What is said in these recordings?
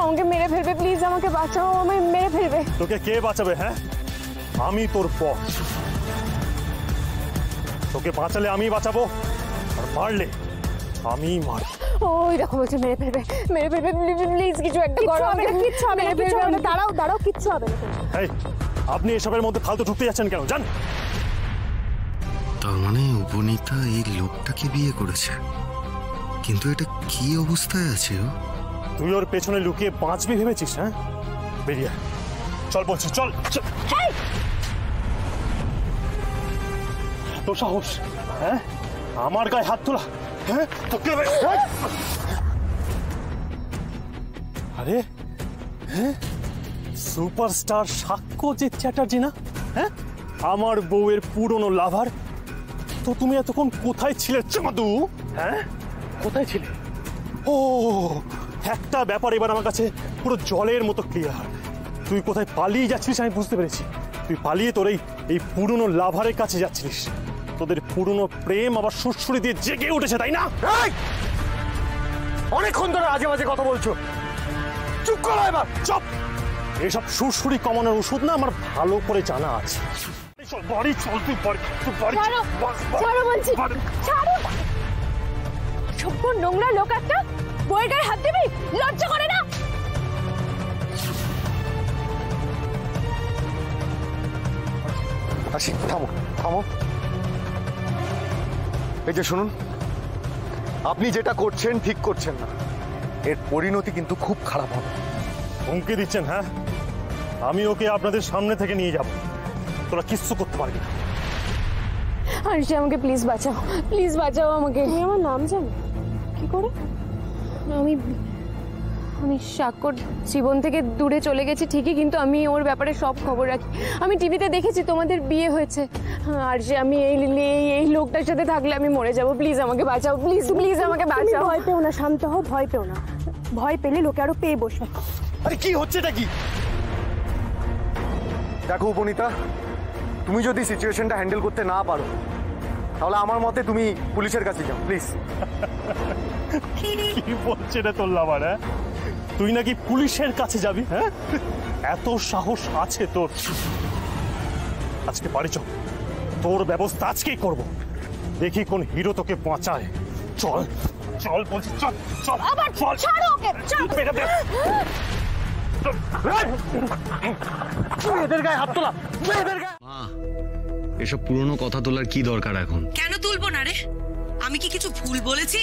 আমাকে মেরে ফেলবে, প্লিজ আমাকে বাঁচাও, আমায় মেরে ফেলবে। তোকে কে বাঁচাবে? হ্যাঁ, আমি তোর বস। তোকে বাঁচালে আমি বাঁচাবো, আর মারলে আমি মারবো। ওই দেখো বলছে মেরে ফেলবে, মেরে ফেলবে, প্লিজ কিছু একটা করো। কিচ্ছু হবে না, কিচ্ছু হবে না, দাঁড়াও দাঁড়াও, কিচ্ছু হবে না। এই, আপনি এসবের মধ্যে ফালতু ঢুকতে যাচ্ছেন কেন? জান, তার মানে উপনীতা এই লোকটাকে বিয়ে করেছে, কিন্তু এটা কি অবস্থায় আছে ও? তুই ওর পেছনে লুকিয়ে বাঁচবি ভেবেছিস? হ্যাঁ, বেরিয়ে চল বলছি, চল। তোর সাহস, হ্যাঁ, আমার গায়ে হাত তোলা? হ্যাঁ, তোকে আরে হ্যাঁ, সুপারস্টার সাক্ষ্যজিৎ চ্যাটার্জি না? হ্যাঁ, আমার বউয়ের পুরনো লাভার। তো তুমি এতক্ষণ কোথায় ছিলে চাঁদু? হ্যাঁ, কোথায় ছিলে? ও, একটা ব্যাপার এবার আমার কাছে পুরো জলের মতো ক্লিয়ার। তুই কোথায় পালিয়ে যাচ্ছিস আমি বুঝতে পেরেছি। তুই পালিয়ে তোর এই পুরনো লাভারের কাছে যাচ্ছিস। তোদের পুরনো প্রেম আবার সুরসুরি দিয়ে জেগে উঠেছে, তাই না? অনেকক্ষণ ধরে আজে বাজে কথা বলছো, চুপ করো এবার, চুপ। এইসব সুরসুরি কমানোর ওষুধ না আমার ভালো করে জানা আছে। বাড়ি চল, তুই বাড়ি, ছাড়ো বলছি, ছাড়ো। সভ্য নোংরা লোক একটা, বইয়ের গায়ে হাত দিবি? লজ্জা করে না? আসি, থামো থামো। এই যে শুনুন, আপনি যেটা করছেন ঠিক করছেন না, এর পরিণতি কিন্তু খুব খারাপ হবে। হুমকি দিচ্ছেন? হ্যাঁ, আমি ওকে আপনাদের সামনে থেকে নিয়ে যাব, তোরা কিচ্ছু করতে পারবি না। আরশি আমাকে প্লিজ বাঁচাও, প্লিজ বাঁচাও আমাকে। তুমি আমার নাম জানো কি করে? আমি সাক্ষর জীবন থেকে দূরে চলে গেছি ঠিকই, কিন্তু আমি ওর ব্যাপারে সব খবর রাখি। আমি টিভিতে দেখেছি তোমাদের বিয়ে হয়েছে। আর যে আমি এই লোকটার সাথে থাকলে আমি মরে যাব। প্লিজ আমাকে বাঁচাও, প্লিজ প্লিজ আমাকে বাঁচাও। ভয় পেও না, শান্ত হও, ভয় পেও না। ভয় পেলে লোকে আরো পেয়ে বসবে। আরে কি হচ্ছে এটা? কি দেখো উপনীতা, তুমি যদি সিচুয়েশনটা হ্যান্ডেল করতে না পারো তাহলে আমার মতে তুমি পুলিশের কাছে যাও, প্লিজ। কি বলছে রে তোর লাভার? হ্যাঁ, তুই নাকি পুলিশের কাছে যাবি? হ্যাঁ, এত সাহস আছে তোর? আজকে বাড়ি চল, তোর ব্যবস্থা আজকেই করব। দেখি কোন হিরো তোকে বাঁচায়। চল চল বলছি, চল চল। আবার ছাড়ো ওকে, চল। এদের গায়ে হাত তোলা, এদের গায়ে। মা, এসব পুরনো কথা তোলার কি দরকার এখন? কেন তুলবো না রে? আমি কি কিছু ভুল বলেছি?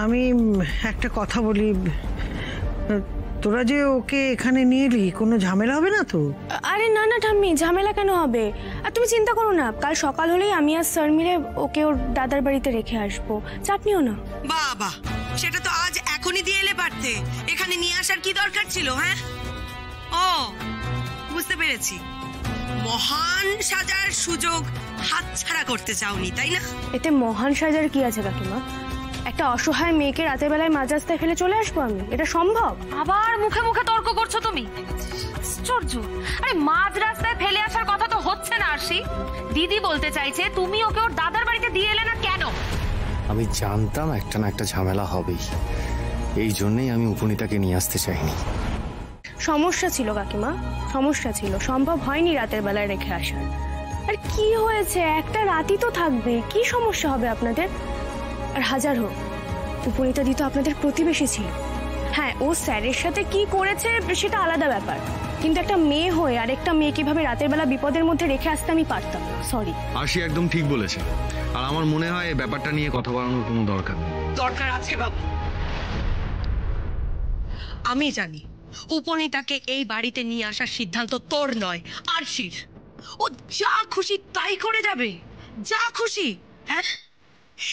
আমি একটা কথা বলি, তোরা যে ওকে এখানে নিয়ে এলি, কোনো ঝামেলা হবে না তো? আরে না না ঠাম্মি, ঝামেলা কেন হবে? আর তুমি চিন্তা করো না, কাল সকাল হলেই আমি আর স্যার মিলে ওকে ওর দাদার বাড়িতে রেখে আসবো, চাপ নিও না। বাবা, সেটা তো আজ এখনই দিয়ে এলে পারতে। এখানে নিয়ে আসার কি দরকার ছিল? হ্যাঁ, ও বুঝতে পেরেছি, মহান সাজার সুযোগ হাতছাড়া করতে চাওনি, তাই না? এতে মহান সাজার কি আছে কাকিমা? একটা অসহায় মেয়েকে রাতের বেলায় মাঝ রাস্তায় ফেলে চলে আসবো আমি? এটা সম্ভব? আবার মুখে মুখে তর্ক করছো তুমি। আশ্চর্য! আরে মাঝ রাস্তায় ফেলে আসার কথা তো হচ্ছে না আরশি। দিদি বলতে চাইছে তুমি ওকে ওর দাদার বাড়িতে দিয়ে এলে না কেন? আমি জানতাম একটা না একটা ঝামেলা হবেই, এই জন্যই আমি উপনীতাকে নিয়ে আসতে চাইনি। সমস্যা ছিল কাকিমা, সমস্যা ছিল, সম্ভব হয়নি রাতের বেলায় রেখে আসার। আর কি হয়েছে, একটা রাতই তো থাকবে, কি সমস্যা হবে আপনাদের? আর হাজার হোক, উপনীতা দি তো আপনাদের প্রতিবেশী ছিল। হ্যাঁ, ও স্যারের সাথে কি করেছে সেটা আলাদা ব্যাপার, কিন্তু একটা মেয়ে হয়ে আর একটা মেয়ে কিভাবে রাতের বেলা বিপদের মধ্যে রেখে আসতে আমি পারতাম না। সরি। আরশি একদম ঠিক বলেছে, আর আমার মনে হয় এই ব্যাপারটা নিয়ে কথা বলানোর কোনো দরকার নেই। দরকার আছে বাবু। আমি জানি উপনীতাকে এই বাড়িতে নিয়ে আসার সিদ্ধান্ত তোর নয়, আরশির। ও যা খুশি তাই করে যাবে, যা খুশি। হ্যাঁ,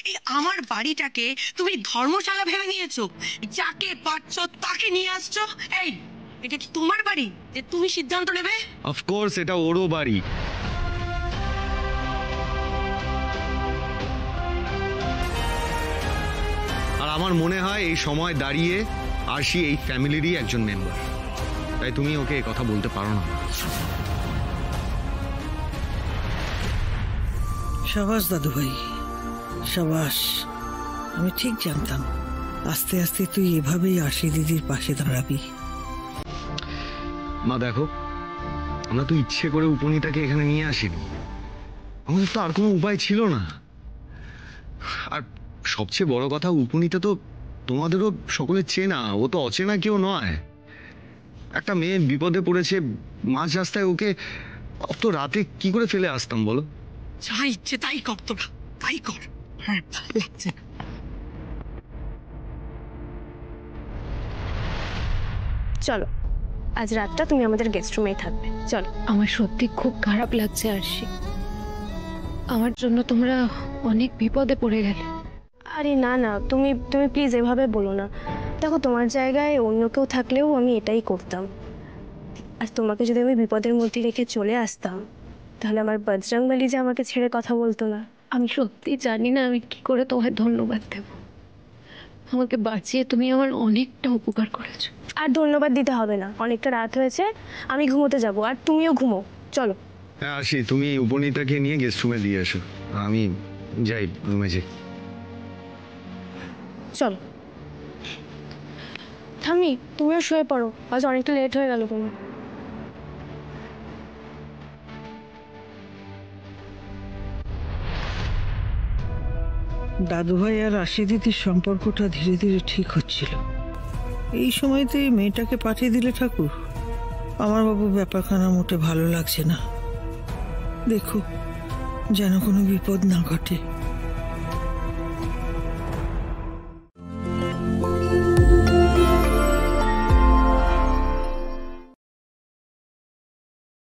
এই আমার বাড়িটাকে তুমি ধর্মশালা ভেবে নিয়েছো, যাকে পারছো তাকে নিয়ে আসছো। এই, এটা কি তোমার বাড়ি যে তুমি সিদ্ধান্ত নেবে? অফকোর্স এটা ওরও বাড়ি। আর আমার মনে হয় এই সময় দাঁড়িয়ে আরশি এই ফ্যামিলিরই একজন মেম্বার, তাই তুমি ওকে এই কথা বলতে পারো না। সাবাস দাদু ভাই, সাবাস। আমি ঠিক জানতাম আস্তে আস্তে তুই এভাবেই আশি দিদির পাশে দাঁড়াবি। মা দেখো, আমরা তো ইচ্ছে করে উপনীতাকে এখানে নিয়ে আসিনি, আমাদের তো আর কোনো উপায় ছিল না। আর সবচেয়ে বড় কথা, উপনীতা তো তোমাদেরও সকলের চেনা, ও তো অচেনা কেউ নয়। একটা মেয়ে বিপদে পড়েছে, মাঝ রাস্তায় ওকে অত রাতে কি করে ফেলে আসতাম বলো? যা ইচ্ছে তাই কর তোরা, তাই কর। হ্যাঁ, ভালো লাগছে না। চলো, আজ রাতটা তুমি আমাদের গেস্ট রুমেই থাকবে। চলো। আমার সত্যি খুব খারাপ লাগছে আরশি, আমার জন্য তোমরা অনেক বিপদে পড়ে গেলে। আরে না না, তুমি তুমি প্লিজ এভাবে বলো না। দেখো, তোমার জায়গায় অন্য কেউ থাকলেও আমি এটাই করতাম। আর তোমাকে যদি আমি বিপদের মধ্যে রেখে চলে আসতাম, তাহলে আমার বজরংবলী যে আমাকে ছেড়ে কথা বলতো না। আমি সত্যি জানি না আমি কি করে তোমায় ধন্যবাদ দেব। আমাকে বাঁচিয়ে তুমি আমার অনেকটা উপকার করেছো। আর ধন্যবাদ দিতে হবে না, অনেকটা রাত হয়েছে, আমি ঘুমোতে যাব, আর তুমিও ঘুমো। চলো। হ্যাঁ আসি, তুমি উপনীতাকে নিয়ে গেস্ট রুমে দিয়ে এসো, আমি যাই রুমে যাই। চলো। থামি, তুমিও শুয়ে পড়ো, আজ অনেকটা লেট হয়ে গেল তোমার। দাদুভাই আর আশি দিদির সম্পর্কটা ধীরে ধীরে ঠিক হচ্ছিল। এই সময়তে এই মেয়েটাকে পাঠিয়ে দিলে ঠাকুর, আমার বাবু ব্যাপারখানা মোটে ভালো লাগছে না। দেখো যেন কোনো বিপদ না ঘটে।